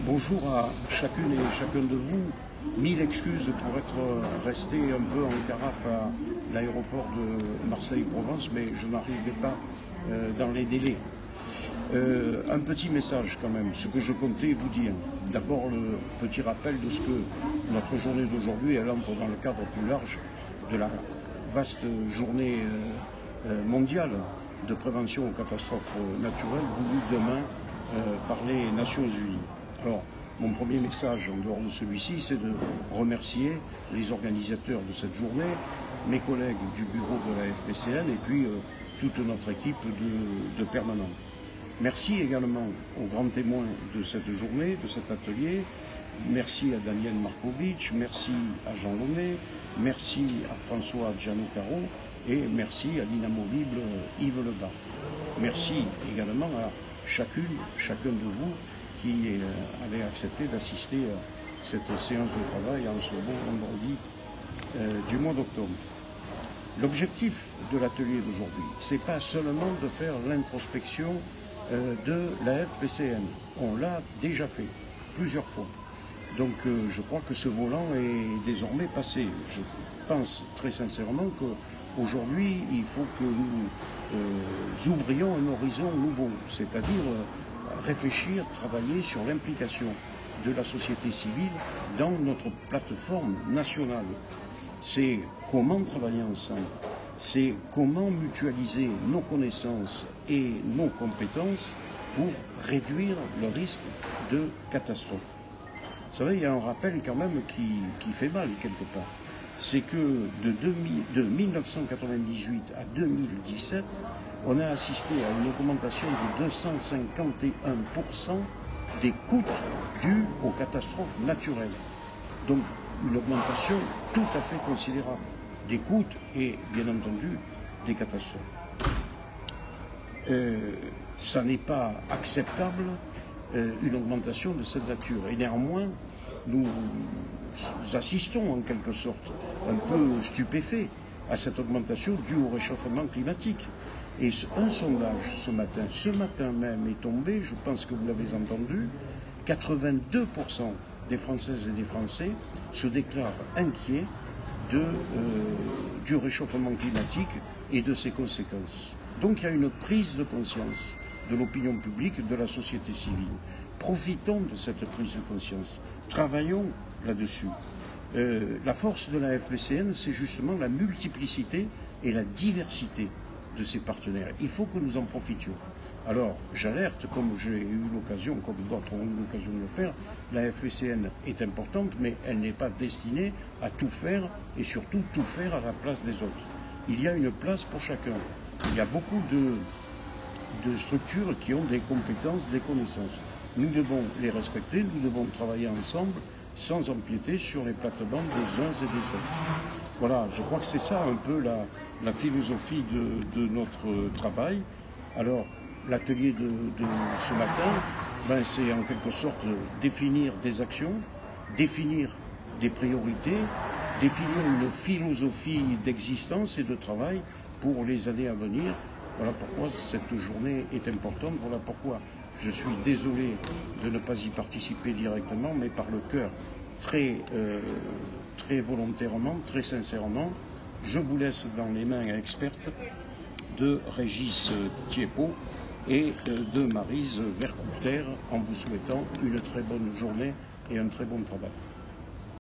Bonjour à chacune et chacun de vous. Mille excuses pour être resté un peu en carafe à l'aéroport de Marseille-Provence, mais je n'arrivais pas dans les délais. Un petit message quand même, ce que je comptais vous dire. D'abord le petit rappel de ce que notre journée d'aujourd'hui, elle entre dans le cadre plus large de la vaste journée mondiale de prévention aux catastrophes naturelles voulue demain par les Nations Unies. Alors, mon premier message en dehors de celui-ci, c'est de remercier les organisateurs de cette journée, mes collègues du bureau de la FPCN et puis toute notre équipe de permanents. Merci également aux grands témoins de cette journée, de cet atelier. Merci à Daniel Markovitch, merci à Jean Launay, merci à François Gianocaro et merci à l'inamovible Yves Lebas. Merci également à chacun de vous qui avait accepté d'assister à cette séance de travail en ce beau vendredi du mois d'octobre. L'objectif de l'atelier d'aujourd'hui, c'est pas seulement de faire l'introspection de la FPCN. On l'a déjà fait plusieurs fois. Donc je crois que ce volant est désormais passé. Je pense très sincèrement qu'aujourd'hui, il faut que nous ouvrions un horizon nouveau, c'est-à-dire réfléchir, travailler sur l'implication de la société civile dans notre plateforme nationale. C'est comment travailler ensemble, c'est comment mutualiser nos connaissances et nos compétences pour réduire le risque de catastrophe. Vous savez, il y a un rappel quand même qui fait mal quelque part. C'est que de 1998 à 2017, on a assisté à une augmentation de 251% des coûts dus aux catastrophes naturelles. Donc une augmentation tout à fait considérable des coûts et bien entendu des catastrophes. Ça n'est pas acceptable une augmentation de cette nature. Et néanmoins, nous assistons en quelque sorte, un peu stupéfaits, à cette augmentation due au réchauffement climatique. Et un sondage ce matin même est tombé, je pense que vous l'avez entendu, 82% des Françaises et des Français se déclarent inquiets du réchauffement climatique et de ses conséquences. Donc il y a une prise de conscience de l'opinion publique, de la société civile. Profitons de cette prise de conscience, travaillons là-dessus. La force de la FPCN, c'est justement la multiplicité et la diversité de ses partenaires. Il faut que nous en profitions. Alors, j'alerte, comme j'ai eu l'occasion, comme d'autres ont eu l'occasion de le faire, la FPCN est importante, mais elle n'est pas destinée à tout faire et surtout tout faire à la place des autres. Il y a une place pour chacun. Il y a beaucoup de structures qui ont des compétences, des connaissances. Nous devons les respecter, nous devons travailler ensemble sans empiéter sur les plates-bandes des uns et des autres. Voilà, je crois que c'est ça un peu la philosophie de notre travail. Alors, l'atelier de ce matin, c'est en quelque sorte définir des actions, définir des priorités, définir une philosophie d'existence et de travail pour les années à venir. Voilà pourquoi cette journée est importante, voilà pourquoi je suis désolé de ne pas y participer directement, mais par le cœur, très volontairement, très sincèrement. Je vous laisse dans les mains expertes de Régis Thiepo et de Maryse Vercoulter en vous souhaitant une très bonne journée et un très bon travail.